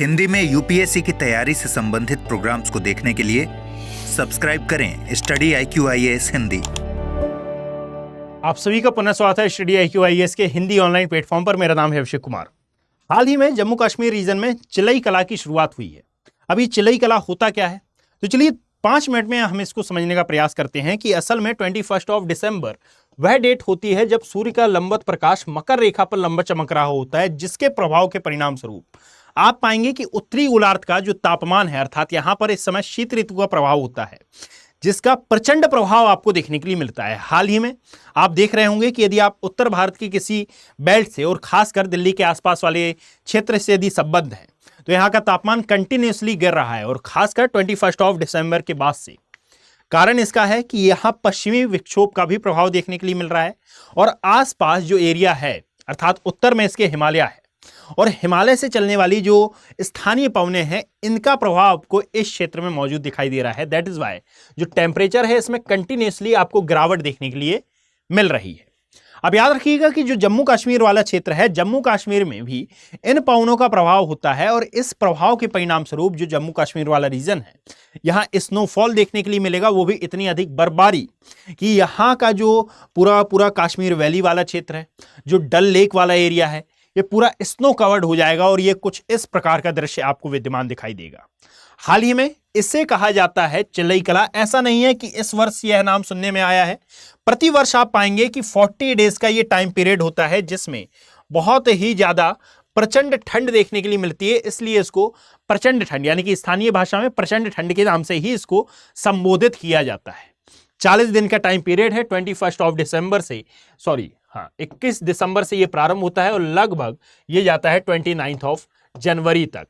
हिंदी में यूपीएससी की तैयारी से संबंधित प्रोग्राम्स को देखने के लिए सब्सक्राइब करें स्टडी IQIAS हिंदी। आप सभी का पुनः स्वागत है स्टडी IQIAS के हिंदी ऑनलाइन प्लेटफॉर्म पर। मेरा नाम है अभिषेक कुमार। हाल ही में जम्मू कश्मीर रीजन में चिलई कला की शुरुआत हुई है। अभी चिलई कला होता क्या है, तो चलिए 5 मिनट में हम इसको समझने का प्रयास करते हैं कि असल में 21 दिसंबर वह डेट होती है जब सूर्य का लंबवत प्रकाश मकर रेखा पर लंबा चमक रहा होता है, जिसके प्रभाव के परिणाम स्वरूप आप पाएंगे कि उत्तरी गोलार्ध का जो तापमान है, अर्थात यहां पर इस समय शीत ऋतु का प्रभाव होता है, जिसका प्रचंड प्रभाव आपको देखने के लिए मिलता है। हाल ही में आप देख रहे होंगे कि यदि आप उत्तर भारत की किसी बेल्ट से और खासकर दिल्ली के आसपास वाले क्षेत्र से यदि संबद्ध हैं तो यहाँ का तापमान कंटिन्यूसली गिर रहा है, और खासकर 21 दिसंबर के बाद से। कारण इसका है कि यहाँ पश्चिमी विक्षोभ का भी प्रभाव देखने के लिए मिल रहा है, और आसपास जो एरिया है अर्थात उत्तर में इसके हिमालय है, और हिमालय से चलने वाली जो स्थानीय पवनें हैं इनका प्रभाव आपको इस क्षेत्र में मौजूद दिखाई दे रहा है। दैट इज वाई जो टेम्परेचर है इसमें कंटिन्यूसली आपको गिरावट देखने के लिए मिल रही है। अब याद रखिएगा कि जो जम्मू कश्मीर वाला क्षेत्र है, जम्मू कश्मीर में भी इन पवनों का प्रभाव होता है, और इस प्रभाव के परिणाम स्वरूप जो जम्मू कश्मीर वाला रीजन है यहाँ स्नोफॉल देखने के लिए मिलेगा, वो भी इतनी अधिक बर्फबारी कि यहाँ का जो पूरा कश्मीर वैली वाला क्षेत्र है, जो डल लेक वाला एरिया है, ये पूरा स्नो कवर्ड हो जाएगा, और ये कुछ इस प्रकार का दृश्य आपको विद्यमान दिखाई देगा। हाल ही में इसे कहा जाता है चिलई कला। ऐसा नहीं है कि इस वर्ष यह नाम सुनने में आया है। प्रति वर्ष आप पाएंगे कि 40 डेज का ये टाइम पीरियड होता है, जिसमें बहुत ही ज्यादा प्रचंड ठंड देखने के लिए मिलती है। इसलिए इसको प्रचंड ठंड यानी कि स्थानीय भाषा में प्रचंड ठंड के नाम से ही इसको संबोधित किया जाता है। 40 दिन का टाइम पीरियड है। 21 दिसंबर से ये प्रारंभ होता है और लगभग ये जाता है 29 जनवरी तक।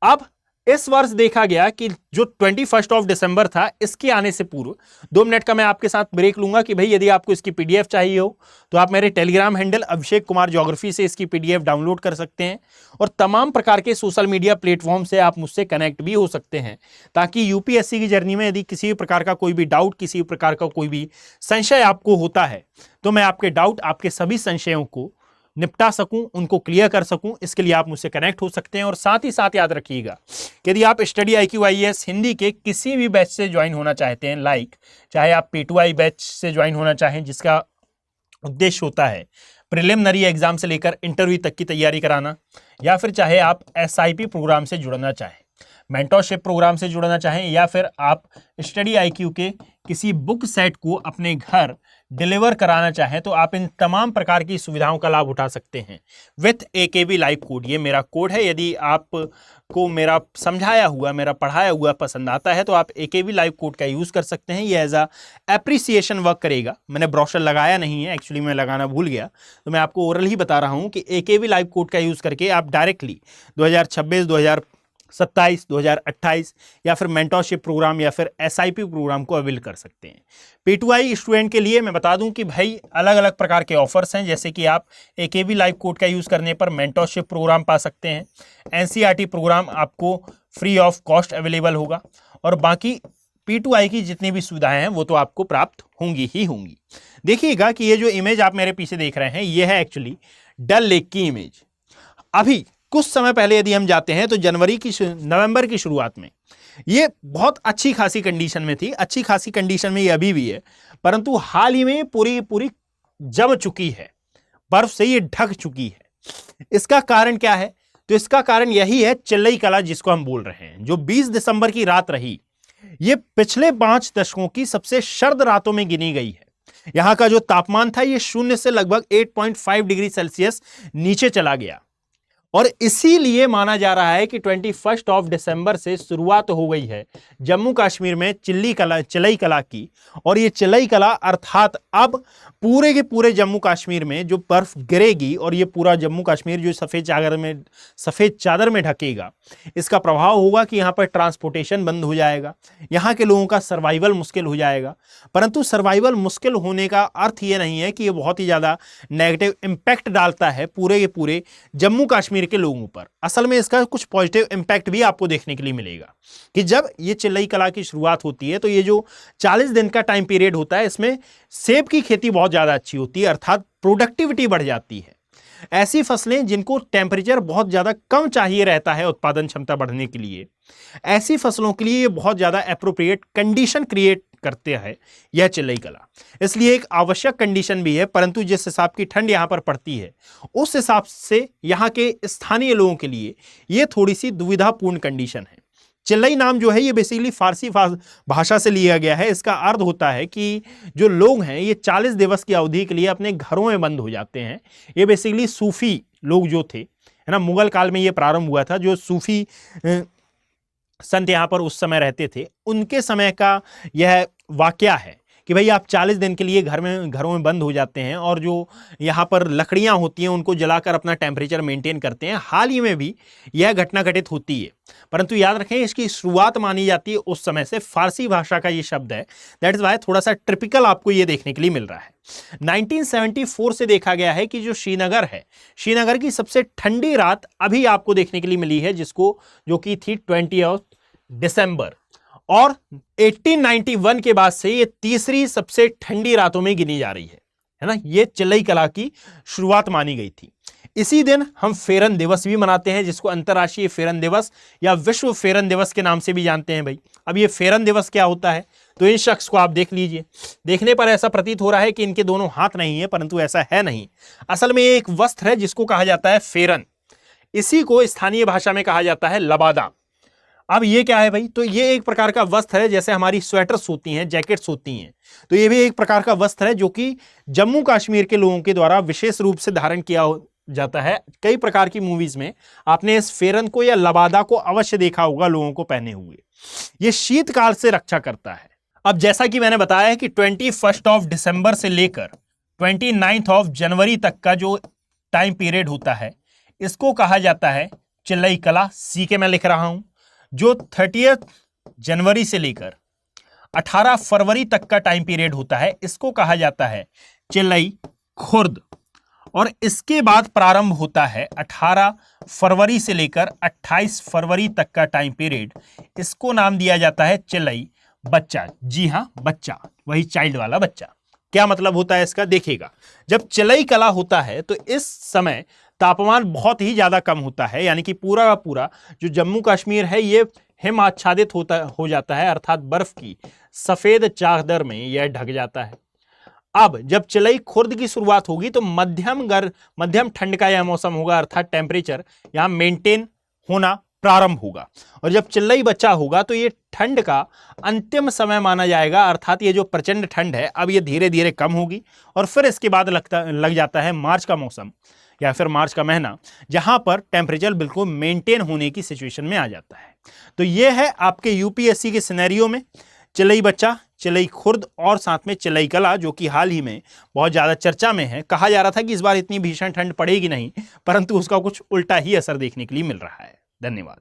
अब इस वर्ष देखा गया कि जो 21 दिसंबर था, इसके आने से पूर्व 2 मिनट का मैं आपके साथ ब्रेक लूंगा कि भाई यदि आपको इसकी PDF चाहिए हो तो आप मेरे Telegram handle Abhishek Kumar geography से इसकी PDF डाउनलोड कर सकते हैं, और तमाम प्रकार के सोशल मीडिया प्लेटफॉर्म से आप मुझसे कनेक्ट भी हो सकते हैं, ताकि यूपीएससी की जर्नी में यदि किसी भी प्रकार का कोई भी डाउट, किसी भी प्रकार का कोई भी संशय आपको होता है तो मैं आपके डाउट, आपके सभी संशयों को निपटा सकूं, उनको क्लियर कर सकूं। इसके लिए आप मुझसे कनेक्ट हो सकते हैं। और साथ ही साथ याद रखिएगा कि यदि आप स्टडी IQIAS हिंदी के किसी भी बैच से ज्वाइन होना चाहते हैं, चाहे आप P2I बैच से ज्वाइन होना चाहें, जिसका उद्देश्य होता है प्रिलिमिनरी एग्जाम से लेकर इंटरव्यू तक की तैयारी कराना, या फिर चाहे आप SIP प्रोग्राम से जुड़ना चाहें, मेंटरशिप प्रोग्राम से जुड़ना चाहें, या फिर आप स्टडी IQ के किसी बुक सेट को अपने घर डिलीवर कराना चाहें, तो आप इन तमाम प्रकार की सुविधाओं का लाभ उठा सकते हैं विथ AKB लाइव कोड। ये मेरा कोड है। यदि आपको मेरा समझाया हुआ, मेरा पढ़ाया हुआ पसंद आता है तो आप AKB लाइव कोड का यूज़ कर सकते हैं। ये एज अ एप्रिसिएशन वर्क करेगा। मैंने ब्रोशर लगाया नहीं है, एक्चुअली मैं लगाना भूल गया, तो मैं आपको ओरल ही बता रहा हूँ कि AKB लाइव कोड का यूज़ करके आप डायरेक्टली 2026, 2027, 2028 या फिर मेंटरशिप प्रोग्राम या फिर SIP प्रोग्राम को अवेल कर सकते हैं। P2I स्टूडेंट के लिए मैं बता दूं कि भाई अलग अलग प्रकार के ऑफर्स हैं, जैसे कि आप AKB लाइव कोड का यूज़ करने पर मेंटरशिप प्रोग्राम पा सकते हैं, NCERT प्रोग्राम आपको फ्री ऑफ कॉस्ट अवेलेबल होगा, और बाकी P2I की जितनी भी सुविधाएं हैं वो तो आपको प्राप्त होंगी ही होंगी। देखिएगा कि ये जो इमेज आप मेरे पीछे देख रहे हैं, ये है एक्चुअली डल लेक की इमेज। अभी कुछ समय पहले यदि हम जाते हैं तो नवंबर की शुरुआत में ये बहुत अच्छी खासी कंडीशन में थी। अच्छी खासी कंडीशन में ये अभी भी है, परंतु हाल ही में पूरी जम चुकी है, बर्फ से ये ढक चुकी है। इसका कारण क्या है? तो इसका कारण यही है चिलई कला, जिसको हम बोल रहे हैं, जो 20 दिसंबर की रात रही, ये पिछले 5 दशकों की सबसे सर्द रातों में गिनी गई है। यहां का जो तापमान था ये 0 से लगभग 8.5 डिग्री सेल्सियस नीचे चला गया, और इसीलिए माना जा रहा है कि 21 दिसंबर से शुरुआत हो गई है जम्मू कश्मीर में चिलई कला की। और ये चिलई कला अर्थात अब पूरे के पूरे जम्मू कश्मीर में जो बर्फ गिरेगी और ये पूरा जम्मू कश्मीर जो सफ़ेद चादर में ढकेगा, इसका प्रभाव होगा कि यहाँ पर ट्रांसपोर्टेशन बंद हो जाएगा, यहाँ के लोगों का सर्वाइवल मुश्किल हो जाएगा। परंतु सर्वाइवल मुश्किल होने का अर्थ ये नहीं है कि ये बहुत ही ज़्यादा नेगेटिव इम्पैक्ट डालता है पूरे के पूरे जम्मू कश्मीर के लोगों पर। असल में इसका कुछ पॉजिटिव इम्पैक्ट भी आपको देखने के लिए मिलेगा कि जब ये चिलई कला की शुरुआत होती है तो ये जो 40 दिन का टाइम पीरियड होता है, इसमें सेब की खेती बहुत ज़्यादा अच्छी होती है, अर्थात प्रोडक्टिविटी बढ़ जाती है। ऐसी फसलें जिनको टेम्परेचर बहुत ज़्यादा कम चाहिए रहता है उत्पादन क्षमता बढ़ने के लिए, ऐसी फसलों के लिए ये बहुत ज़्यादा एप्रोप्रिएट कंडीशन क्रिएट करते हैं यह चिल्लई कला। इसलिए एक आवश्यक कंडीशन भी है, परंतु जिस हिसाब की ठंड यहाँ पर पड़ती है उस हिसाब से यहाँ के स्थानीय लोगों के लिए ये थोड़ी सी दुविधापूर्ण कंडीशन है। चिल्लई नाम जो है ये बेसिकली फारसी भाषा से लिया गया है। इसका अर्थ होता है कि जो लोग हैं ये 40 दिवस की अवधि के लिए अपने घरों में बंद हो जाते हैं। ये बेसिकली सूफी लोग जो थे, है ना, मुगल काल में ये प्रारंभ हुआ था। जो सूफी संत यहाँ पर उस समय रहते थे, उनके समय का यह वाकया है कि भाई आप 40 दिन के लिए घरों में बंद हो जाते हैं और जो यहाँ पर लकड़ियाँ होती हैं उनको जलाकर अपना टेम्परेचर मेंटेन करते हैं। हाल ही में भी यह घटना घटित होती है, परंतु याद रखें इसकी शुरुआत मानी जाती है उस समय से। फारसी भाषा का ये शब्द है, दैट इज वाई थोड़ा सा ट्रिपिकल आपको ये देखने के लिए मिल रहा है। 1974 से देखा गया है कि जो श्रीनगर है, श्रीनगर की सबसे ठंडी रात अभी आपको देखने के लिए मिली है, जो कि थी 20 दिसंबर, और 1891 के बाद से ये तीसरी सबसे ठंडी रातों में गिनी जा रही है ना। ये चिल्लई कला की शुरुआत मानी गई थी। इसी दिन हम फेरन दिवस भी मनाते हैं, जिसको अंतर्राष्ट्रीय फेरन दिवस या विश्व फेरन दिवस के नाम से भी जानते हैं भाई। अब ये फेरन दिवस क्या होता है, तो इन शख्स को आप देख लीजिए। देखने पर ऐसा प्रतीत हो रहा है कि इनके दोनों हाथ नहीं है, परंतु ऐसा है नहीं। असल में ये एक वस्त्र है जिसको कहा जाता है फेरन। इसी को स्थानीय भाषा में कहा जाता है लबादा। अब ये क्या है भाई, तो ये एक प्रकार का वस्त्र है, जैसे हमारी स्वेटर्स होती हैं, जैकेट्स होती हैं, तो ये भी एक प्रकार का वस्त्र है जो कि जम्मू कश्मीर के लोगों के द्वारा विशेष रूप से धारण किया जाता है। कई प्रकार की मूवीज में आपने इस फेरन को या लबादा को अवश्य देखा होगा लोगों को पहने हुए। ये शीतकाल से रक्षा करता है। अब जैसा कि मैंने बताया कि 21 दिसंबर से लेकर 29 जनवरी तक का जो टाइम पीरियड होता है, इसको कहा जाता है चिल्लई कला। सी के मैं लिख रहा हूं। जो 30 जनवरी से लेकर 18 फरवरी तक का टाइम पीरियड होता है, इसको कहा जाता है चिल्लई खुर्द। और इसके बाद प्रारंभ होता है 18 फरवरी से लेकर 28 फरवरी तक का टाइम पीरियड, इसको नाम दिया जाता है चिल्लई बच्चा। जी हां, बच्चा, वही चाइल्ड वाला बच्चा। क्या मतलब होता है इसका, देखिएगा। जब चिल्लई कला होता है तो इस समय तापमान बहुत ही ज्यादा कम होता है, यानी कि पूरा का पूरा जो जम्मू कश्मीर है ये हिम आच्छादित हो जाता है, अर्थात बर्फ की सफेद चादर में यह ढक जाता है। अब जब चिल्लई खुर्द की शुरुआत होगी तो मध्यम ठंड का यह मौसम होगा, अर्थात टेम्परेचर यहां मेंटेन होना प्रारंभ होगा। और जब चिल्लई बच्चा होगा तो ये ठंड का अंतिम समय माना जाएगा, अर्थात ये जो प्रचंड ठंड है अब ये धीरे धीरे कम होगी और फिर इसके बाद लग जाता है मार्च का मौसम या फिर मार्च का महीना, जहां पर टेम्परेचर बिल्कुल मेंटेन होने की सिचुएशन में आ जाता है। तो ये है आपके यूपीएससी के सिनेरियो में चिल्लई बच्चा, चिल्लई खुर्द और साथ में चिल्लई कला, जो कि हाल ही में बहुत ज़्यादा चर्चा में है। कहा जा रहा था कि इस बार इतनी भीषण ठंड पड़ेगी नहीं, परंतु उसका कुछ उल्टा ही असर देखने के लिए मिल रहा है। धन्यवाद।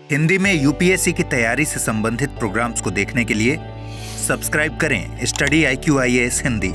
हिंदी में यूपीएससी की तैयारी से संबंधित प्रोग्राम्स को देखने के लिए सब्सक्राइब करें स्टडी IQ IAS हिंदी।